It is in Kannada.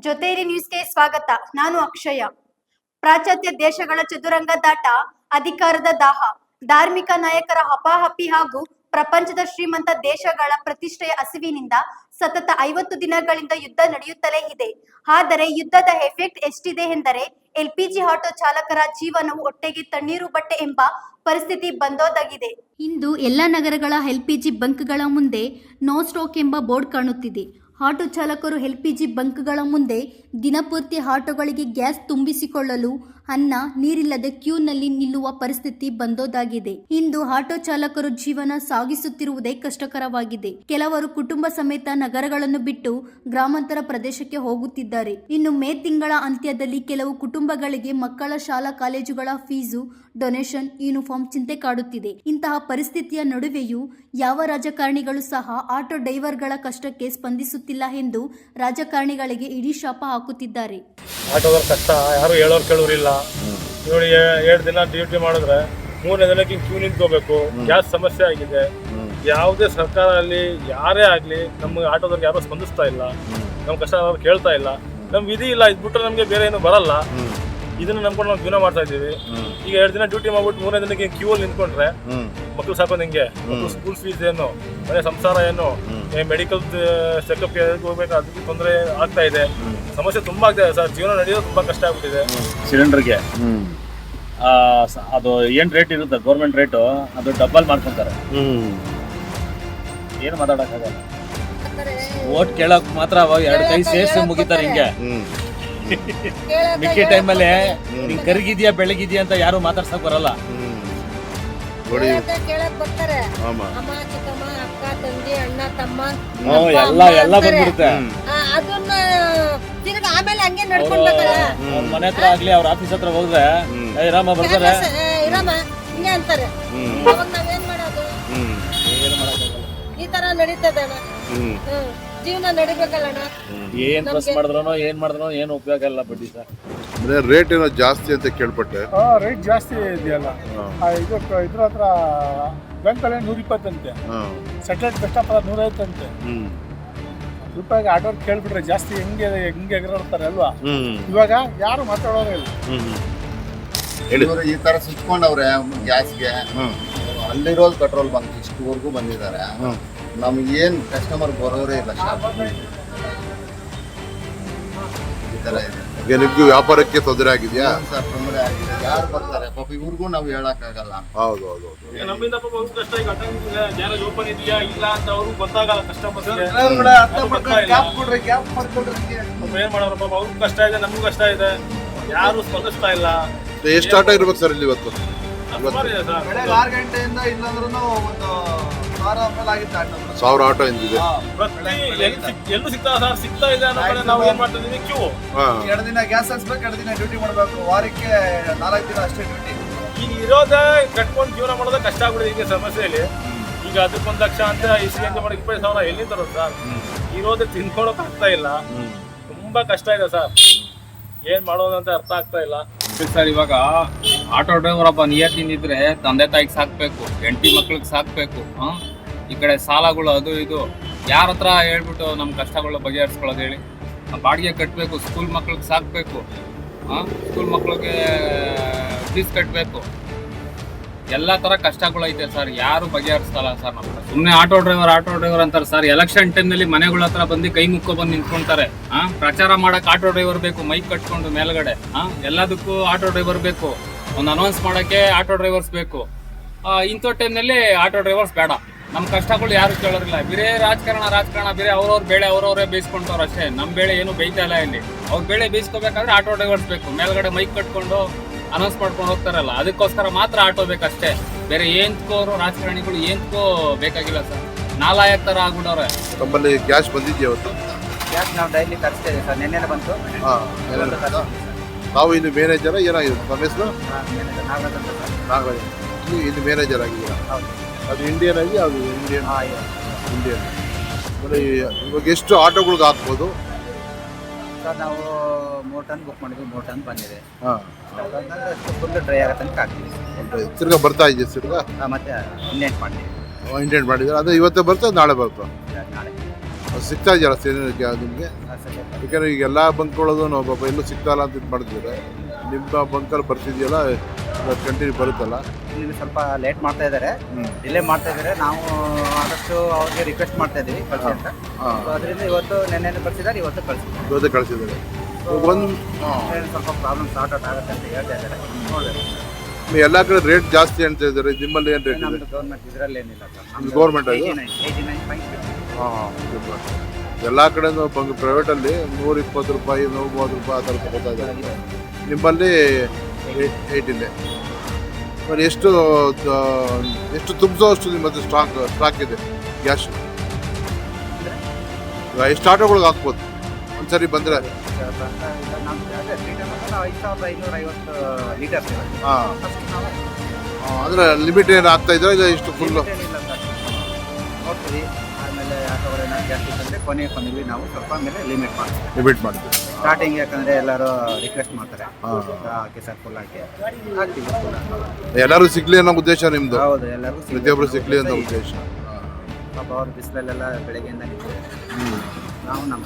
ಜೊತೆಯಲ್ಲಿ ನ್ಯೂಸ್ಗೆ ಸ್ವಾಗತ. ನಾನು ಅಕ್ಷಯ. ಪಾಶ್ಚಾತ್ಯ ದೇಶಗಳ ಚದುರಂಗದಾಟ, ಅಧಿಕಾರದ ದಾಹ, ಧಾರ್ಮಿಕ ನಾಯಕರ ಹಪಾಹಪಿ ಹಾಗೂ ಪ್ರಪಂಚದ ಶ್ರೀಮಂತ ದೇಶಗಳ ಪ್ರತಿಷ್ಠೆಯ ಹಸಿವಿನಿಂದ ಸತತ 50 ದಿನಗಳಿಂದ ಯುದ್ಧ ನಡೆಯುತ್ತಲೇ ಇದೆ. ಆದರೆ ಯುದ್ಧದ ಎಫೆಕ್ಟ್ ಎಷ್ಟಿದೆ ಎಂದರೆ ಎಲ್ಪಿಜಿ ಆಟೋ ಚಾಲಕರ ಜೀವನವು ಹೊಟ್ಟೆಗೆ ತಣ್ಣೀರು ಬಟ್ಟೆ ಎಂಬ ಪರಿಸ್ಥಿತಿ ಬಂದೊದಗಿದೆ. ಇಂದು ಎಲ್ಲ ನಗರಗಳ ಎಲ್ಪಿಜಿ ಬಂಕ್ಗಳ ಮುಂದೆ ನೋ ಸ್ಟಾಕ್ ಎಂಬ ಬೋರ್ಡ್ ಕಾಣುತ್ತಿದೆ. ಆಟೋ ಚಾಲಕರು ಎಲ್ಪಿಜಿ ಬಂಕ್ಗಳ ಮುಂದೆ ದಿನಪೂರ್ತಿ ಆಟೋಗಳಿಗೆ ಗ್ಯಾಸ್ ತುಂಬಿಸಿಕೊಳ್ಳಲು ಅನ್ನ ನೀರಿಲ್ಲದೆ ಕ್ಯೂನಲ್ಲಿ ನಿಲ್ಲುವ ಪರಿಸ್ಥಿತಿ ಬಂದೊದಾಗಿದೆ. ಇಂದು ಆಟೋ ಚಾಲಕರು ಜೀವನ ಸಾಗಿಸುತ್ತಿರುವುದೇ ಕಷ್ಟಕರವಾಗಿದೆ. ಕೆಲವರು ಕುಟುಂಬ ಸಮೇತ ನಗರಗಳನ್ನು ಬಿಟ್ಟು ಗ್ರಾಮಾಂತರ ಪ್ರದೇಶಕ್ಕೆ ಹೋಗುತ್ತಿದ್ದಾರೆ. ಇನ್ನು ಮೇ ತಿಂಗಳ ಅಂತ್ಯದಲ್ಲಿ ಕೆಲವು ಕುಟುಂಬಗಳಿಗೆ ಮಕ್ಕಳ ಶಾಲಾ ಕಾಲೇಜುಗಳ ಫೀಸು, ಡೊನೇಷನ್, ಯೂನಿಫಾರ್ಮ್ ಚಿಂತೆ ಕಾಡುತ್ತಿದೆ. ಇಂತಹ ಪರಿಸ್ಥಿತಿಯ ನಡುವೆಯೂ ಯಾವ ರಾಜಕಾರಣಿಗಳು ಸಹ ಆಟೋ ಡ್ರೈವರ್ಗಳ ಕಷ್ಟಕ್ಕೆ ಸ್ಪಂದಿಸುತ್ತಿಲ್ಲ ಎಂದು ರಾಜಕಾರಣಿಗಳಿಗೆ ಇಡೀ ಶಾಪ ಹಾಕುತ್ತಿದ್ದಾರೆ. ಆಟೋದವ್ರ ಕಷ್ಟ ಯಾರು ಹೇಳೋರು ಕೇಳೋರಿಲ್ಲ. ನೋಡಿ 2 ದಿನ ಡ್ಯೂಟಿ ಮಾಡಿದ್ರೆ 3ನೇ ದಿನಕ್ಕೆ ಕ್ಯೂ ನಿಂತ್ಕೋಬೇಕು. ಗ್ಯಾಸ್ ಸಮಸ್ಯೆ ಆಗಿದೆ. ಯಾವುದೇ ಸರ್ಕಾರ ಆಗಲಿ ಯಾರೇ ಆಗಲಿ ನಮ್ಗೆ ಆಟೋದವ್ರಿಗೆ ಯಾರು ಸ್ಪಂದಿಸ್ತಾ ಇಲ್ಲ. ನಮ್ಮ ಕಷ್ಟ ಅವ್ರು ಕೇಳ್ತಾ ಇಲ್ಲ. ನಮ್ಮ ವಿಧಿ ಇಲ್ಲ, ಇದು ಬಿಟ್ಟರೆ ನಮಗೆ ಬೇರೆ ಏನು ಬರಲ್ಲ. ಇದನ್ನ ನಂಬ್ಕೊಂಡು ನಾವು ಜೀವನ ಮಾಡ್ತಾ ಇದ್ದೀವಿ. ಈಗ 2 ದಿನ ಡ್ಯೂಟಿ ಮಾಡ್ಬಿಟ್ಟು 3ನೇ ದಿನಕ್ಕೆ ಕ್ಯೂ ಅಲ್ಲಿ ನಿಂತ್ಕೊಂಡ್ರೆ ಮಕ್ಕಳು ಸಾಕೋದು ಹೆಂಗೆ? ಸ್ಕೂಲ್ ಫೀಸ್ ಏನು, ಮನೆ ಸಂಸಾರ ಏನು, ಮೆಡಿಕಲ್ ಚೆಕಪ್ಗೆ ಹೋಗ್ಬೇಕು, ಅದಕ್ಕೆ ತೊಂದರೆ ಆಗ್ತಾ ಇದೆ. ಸಮಸ್ಯೆ ತುಂಬಾ ಆಗ್ತಾ ಇದೆ ಸರ್. ಜೀವನ ನಡೆಯೋದು ತುಂಬಾ ಕಷ್ಟ ಆಗ್ಬಿಟ್ಟಿದೆ. ಸಿಲಿಂಡರ್ಗೆ ಅದು ಏನ್ ರೇಟ್ ಇರುತ್ತೆ ಗೌರ್ಮೆಂಟ್ ರೇಟು ಅದು ಡಬಲ್ ಮಾಡ್ಕೊಂತಾರೆ. ಏನು ಮಾತಾಡಕ್ಕಾಗಲ್ಲ. ಓಟ್ ಕೇಳಕ್ ಮಾತ್ರ ಅವಾಗ 2 ಕೈ ಸೇರಿಸಿ ಮುಗಿತಾರೆ ಹಿಂಗೆ. ಮಿಕ್ಕಿ ಟೈಮಲ್ಲಿ ನೀನ್ ಕರಗಿದ್ಯಾ ಬೆಳಗಿದ್ಯಾ ಅಂತ ಯಾರು ಮಾತಾಡ್ಸಕ್ ಬರಲ್ಲ. ಎಲ್ಲ ಬಂದ್ಬಿಡುತ್ತೆ. ಮನೆ ಹತ್ರ ಆಗ್ಲಿ ಅವ್ರ ಆಫೀಸ್ ಹತ್ರ ಹೋದ್ರೆ ರಾಮ ಬರ್ತಾರೆ ಅಂತಾರೆ. ಈ ತರ ನಡೀತದೆ ಜೀವನ ನಡಿಬೇಕಲ್ಲ. ಏನ್ ಪ್ರೆಸ್ ಮಾಡಿದ್ರು ಏನು ಉಪಯೋಗ ಇಲ್ಲ. ಬಡ್ಡಿ ಸರ್ ರೇಟ್ ಏನೋ ಜಾಸ್ತಿ ಅಂತ ಕೇಳ್ಪಟ್ಟೆ. ರೇಟ್ ಜಾಸ್ತಿ ಇದೆಯಲ್ಲ. ಇದ್ರ ಹತ್ರ ಬ್ಯಾಂಕಲ್ಲಿ 120 ಅಂತೆ, ಸೆಟೆಟ್ ಬೆಸ್ಟ್ ಆಫ್ 150 ಅಂತೆ. ರೂಪಾಯಿಗೆ ಆಟೋ ಕೇಳ್ಬಿಟ್ರೆ ಜಾಸ್ತಿ ಹೆಂಗೆ ಎಗರಾಡ್ತಾರೆ ಅಲ್ವಾ? ಇವಾಗ ಯಾರು ಮಾತಾಡೋರೇ ಇಲ್ಲ. ಈ ತರ ಸುತ್ಕೊಂಡವ್ರೆ ಗ್ಯಾಸ್ಗೆ. ಅಲ್ಲಿರೋದು ಪೆಟ್ರೋಲ್ ಬಂಕ್ ಇಷ್ಟುವರೆಗೂ ಬಂದಿದ್ದಾರೆ. ನಮ್ಗೇನ್ ಕಸ್ಟಮರ್ ಬರೋರೇ ಇಲ್ಲ. ಈ ತರ ಇದೆ. ನಿಮ್ಗೂ ವ್ಯಾಪಾರಕ್ಕೆ ತೊಂದರೆ ಆಗಿದೆಯಾ? ತೊಂದರೆ ಆಗಿದೆ. ಯಾರು ಬರ್ತಾರೆ ಪಾಪ ಇವ್ರಿಗೂ ನಾವು ಹೇಳಕ್ಕಾಗಲ್ಲ. ಹೌದು ನಮ್ಮಿಂದ ಪಾಪ ಅವ್ರ ಕಷ್ಟ. ಈಗ ಗ್ಯಾರೇಜ್ ಓಪನ್ ಇದೆಯಾ ಇಲ್ಲ ಅಂತ ಅವ್ರು ಗೊತ್ತಾಗಲ್ಲ. ಕಸ್ಟಮರ್ಸ್ ಏನ್ ಮಾಡೋರು ಪಾಪ ಅವ್ರಿಗೂ ಕಷ್ಟ ಇದೆ, ನಮಗೂ ಕಷ್ಟ ಇದೆ. ಯಾರು ಸ್ಪಂದಿಸ್ತಾ ಇಲ್ಲ. ಎಷ್ಟು ಆಟೋ ಇರ್ಬೇಕು ಸರ್ ಇಲ್ಲಿ ಇವತ್ತು? 6 ಗಂಟೆಯಿಂದ ಇಲ್ಲಾಂದ್ರೂ ಒಂದು 1000 ಆಟೋ ಇಂದಿದೆ. ಎಲ್ಲೂ ಸಿಗ್ತಾ ಇದೆ ಅನ್ನೋ ಕಡೆ ನಾವು ಏನ್ ಮಾಡ್ತಾ ಇದೀವಿ? ಕ್ಯೂ. 2 ದಿನ ಗ್ಯಾಸ್ ಹಚ್ಬೇಕು, 2 ದಿನ ಡ್ಯೂಟಿ ಮಾಡ್ಬೇಕು. ವಾರಕ್ಕೆ 4 ದಿನ ಅಷ್ಟೇ ಡ್ಯೂಟಿ. ಈಗ ಇರೋದೇ ಕಟ್ಕೊಂಡು ಜೀವನ ಮಾಡೋದೇ ಕಷ್ಟ ಆಗ್ಬಿಡಿದೆ ಈಗ ಸಮಸ್ಯೆಯಲ್ಲಿ. ಈಗ ಅದಕ್ಕೆ 1 ಲಕ್ಷ ಅಂತ CNG ಮಾಡಿ 20,000 ಎಲ್ಲಿಂದ ತರೋದು ಸರ್? ಇರೋದೇ ತಿನ್ಕೊಳಕ್ ಆಗ್ತಾ ಇಲ್ಲ. ತುಂಬಾ ಕಷ್ಟ ಇದೆ ಸರ್. ಏನ್ ಮಾಡೋದಂತ ಅರ್ಥ ಆಗ್ತಾ ಇಲ್ಲ ಸರ್. ಇವಾಗ ಆಟೋ ಡ್ರೈವರ್ ಒಬ್ಬ ನಿಯತ್ತಿನಿದ್ರೆ ತಂದೆ ತಾಯಿಗೆ ಸಾಕ್ಬೇಕು, ಹೆಂಡತಿ ಮಕ್ಳಿಗೆ ಸಾಕ್ಬೇಕು. ಈ ಕಡೆ ಸಾಲಗಳು ಅದು ಇದು ಯಾರ ಹತ್ರ ಹೇಳ್ಬಿಟ್ಟು ನಮ್ಮ ಕಷ್ಟಗಳು ಬಗೆಹರಿಸ್ಕೊಳ್ಳೋದು ಹೇಳಿ? ಬಾಡಿಗೆ ಕಟ್ಟಬೇಕು, ಸ್ಕೂಲ್ ಮಕ್ಳಿಗೆ ಸಾಕಬೇಕು, ಸ್ಕೂಲ್ ಮಕ್ಳಿಗೆ ಫೀಸ್ ಕಟ್ಟಬೇಕು. ಎಲ್ಲ ಥರ ಕಷ್ಟಗಳೈತೆ ಸರ್. ಯಾರು ಬಗೆಹರಿಸ್ತಲ್ಲ ಸರ್. ನಮ್ಮ ಸುಮ್ಮನೆ ಆಟೋ ಡ್ರೈವರ್ ಅಂತಾರೆ ಸರ್. ಎಲೆಕ್ಷನ್ ಟೈಮ್ನಲ್ಲಿ ಮನೆಗಳ ಹತ್ರ ಬಂದು ಕೈ ಮುಕ್ಕೊ ಬಂದು ನಿಂತ್ಕೊಂತಾರೆ. ಪ್ರಚಾರ ಮಾಡಕ್ಕೆ ಆಟೋ ಡ್ರೈವರ್ ಬೇಕು, ಮೈಕ್ ಕಟ್ಕೊಂಡು ಮೇಲ್ಗಡೆ. ಎಲ್ಲದಕ್ಕೂ ಆಟೋ ಡ್ರೈವರ್ ಬೇಕು. ಒಂದು ಅನೌನ್ಸ್ ಮಾಡೋಕ್ಕೆ ಆಟೋ ಡ್ರೈವರ್ಸ್ ಬೇಕು. ಇಂಥ ಟೈಮ್ನಲ್ಲಿ ಆಟೋ ಡ್ರೈವರ್ಸ್ ಬೇಡ. ನಮ್ಮ ಕಷ್ಟಗಳು ಯಾರು ಕೇಳೋರಿಲ್ಲ. ಬೇರೆ ರಾಜಕಾರಣ ಬೇರೆ ಅವ್ರವ್ರ ಬೇಳೆ ಅವ್ರವರೇ ಬೇಯಿಸ್ಕೊಂಡವ್ರು ಅಷ್ಟೇ. ನಮ್ಮ ಬೇಳೆ ಏನು ಬೇಯ್ತಾ ಇಲ್ಲ ಇಲ್ಲಿ. ಅವ್ರ ಬೇಳೆ ಬೇಯಿಸ್ಕೋಬೇಕಾದ್ರೆ ಆಟೋ ಡ್ರೈವರ್ಸ್ ಬೇಕು. ಮೇಲ್ಗಡೆ ಮೈಕ್ ಕಟ್ಕೊಂಡು ಅನೌನ್ಸ್ ಮಾಡ್ಕೊಂಡು ಹೋಗ್ತಾರಲ್ಲ, ಅದಕ್ಕೋಸ್ಕರ ಮಾತ್ರ ಆಟೋ ಬೇಕಷ್ಟೇ. ಬೇರೆ ಏನ್ಕೋ ರಾಜಕಾರಣಿಗಳು ಏನ್ಕೋ ಬೇಕಾಗಿಲ್ಲ ಸರ್. ನಾಲಾಯಕ್ ಥರ ಆಗ್ಬಿಡವ್ರೆ. ನಮ್ಮಲ್ಲಿ ಗ್ಯಾಸ್ ಬಂದಿದ್ಯಾ ಇವತ್ತು? ಗ್ಯಾಸ್ ನಾವು ಡೈಲಿ ತರಿಸ್ತಾ ಇದ್ದೀವಿ ಸರ್. ನೆನ್ನೆ ಬಂತು. ನಾವು ಇಲ್ಲಿ ಮ್ಯಾನೇಜರ್ ಏನಾಗಿದೆ ನಮ್ಮ ಹೆಸರು? ನಾಗರಾಜ್. ಇಲ್ಲಿ ಮ್ಯಾನೇಜರ್ ಆಗಿದ್ದೀರಾ? ಅದು ಇಂಡಿಯನ್ ಆಗಿ ಅದು ಇಂಡಿಯನ್. ಇವಾಗ ಎಷ್ಟು ಆಟೋಗಳಿಗೆ ಹಾಕ್ಬೋದು ಸರ್? ನಾವು 3 ಟನ್ ಬುಕ್ ಮಾಡಿದ್ವಿ, 3 ಟನ್ ಬಂದಿದೆ. ಫುಲ್ ಡ್ರೈ ಆಗೋ ತನಕ ಹಾಕ್ತೀವಿ. ತಿರ್ಗಾ ಬರ್ತಾ ಇದೆ ಮತ್ತೆ ಮತ್ತೆ ಇಂಡೆಂಟ್ ಮಾಡಿದ್ದೀವಿ. ಇಂಡೆಂಟ್ ಮಾಡಿದ್ರೆ ಅದು ಇವತ್ತೇ ಬರ್ತದೆ, ನಾಳೆ ಬರ್ತದೆ? ನಾಳೆ. ಸಿಗ್ತಾ ಇದೆಯಲ್ಲ ನಿಮಗೆ? ಯಾಕಂದ್ರೆ ಈಗ ಎಲ್ಲ ಬಂಕ್ಗಳದು ನಾವು ಪಾಪ ಎಲ್ಲೂ ಸಿಗ್ತಾಯಿಲ್ಲ ಅಂತ ಇದು ಮಾಡಿದ್ರೆ ನಿಮ್ಮ ಬಂಕಲ್ಲಿ ಬರ್ತಿದೆಯಲ್ಲ, ಕಂಟಿನ್ಯೂ ಬರುತ್ತಲ್ಲ. ಇಲ್ಲಿ ಸ್ವಲ್ಪ ಲೇಟ್ ಮಾಡ್ತಾ ಇದ್ದಾರೆ, ಡಿಲೇ ಮಾಡ್ತಾ ಇದ್ದಾರೆ. ನಾವು ಆದಷ್ಟು ಅವ್ರಿಗೆ ರಿಕ್ವೆಸ್ಟ್ ಮಾಡ್ತಾ ಇದ್ದೀವಿ ಕಳಿಸಿ ಅಂತ. ಸೊ ಅದರಿಂದ ಇವತ್ತು ನೆನ್ನೆ ಕಳಿಸಿದ್ದಾರೆ, ಇವತ್ತು ಕಳಿಸಿದ್ದಾರೆ. ಇವತ್ತೇ ಕಳಿಸಿದ್ದಾರೆ. ಒಂದು ಸ್ವಲ್ಪ ಪ್ರಾಬ್ಲಮ್ ಸಾರ್ಟ್ ಔಟ್ ಆಗುತ್ತೆ ಅಂತ ಹೇಳ್ತಾ ಇದ್ದಾರೆ. ನೋಡಬೇಕು. ಎಲ್ಲ ಕಡೆ ರೇಟ್ ಜಾಸ್ತಿ ಅಂತ ಇದ್ದಾರೆ, ನಿಮ್ಮಲ್ಲಿ ಏನು ರೇಟ್ ಇದೆ? ನಮ್ಮದು ಗೌರ್ಮೆಂಟ್ ಇದರಲ್ಲಿ ಏನಿಲ್ಲ ಸರ್. ಗೌರ್ಮೆಂಟ್ ಅದು 89.50. ಎಲ್ಲ ಕಡೆನೂ ಪ್ರೈವೇಟಲ್ಲಿ 120 ರೂಪಾಯಿ, 130 ರೂಪಾಯಿ ಆ ಥರ ತಗೋತಾ ಇದ್ದಾರೆ. ನಿಮ್ಮಲ್ಲಿ 80 మరి ಎಷ್ಟು ತುಂಬಿಸೋ ಅಷ್ಟು ನಿಮ್ಮ ಹತ್ರ ಸ್ಟಾಕ್ ಇದೆ ಗ್ಯಾಸ್? ಎಷ್ಟು ಆಟೋಗಳಿಗೆ ಹಾಕ್ಬೋದು ಒಂದ್ಸರಿ ಬಂದರೆ? 5550 ಲೀಟರ್ಸ್. ಹಾಂ, ಅಂದರೆ ಲಿಮಿಟ್ ಏನು ಆಗ್ತಾ ಇದ್ರೆ ಇದು ಇಷ್ಟು ಫುಲ್ಲು? ನೋಡ್ತೀವಿ. ಆಮೇಲೆ ಆಟೋಗಳೇನಾದ್ರು ಜಾಸ್ತಿ ಬಂದರೆ ಕೊನೆಯಲ್ಲಿ ನಾವು ಸ್ವಲ್ಪ ಮೇಲೆ ಲಿಮಿಟ್ ಮಾಡ್ತೀವಿ. ಸ್ಟಾರ್ಟಿಂಗ್ ಯಾಕಂದರೆ ಎಲ್ಲರೂ ರಿಕ್ವೆಸ್ಟ್ ಮಾಡ್ತಾರೆ, ಹಾಕಿ ಸರ್ ಫುಲ್ ಹಾಕಿ ಹಾಕ್ತೀವಿ. ಎಲ್ಲರೂ ಸಿಗ್ಲಿ ಅನ್ನೋ ಉದ್ದೇಶ ನಿಮ್ಮದು? ಹೌದು, ಎಲ್ಲರಿಗೂ ಪ್ರತಿಯೊಬ್ಬರು ಸಿಗ್ಲಿ ಅನ್ನೋ ಉದ್ದೇಶ. ಪಾಪ ಅವ್ರು ಬಿಸಿಲಲ್ಲೆಲ್ಲ ಬೆಳಗ್ಗೆಯಿಂದ ನಿಂತಿದ್ದಾರೆ. ನಾವು ನಮ್ಮ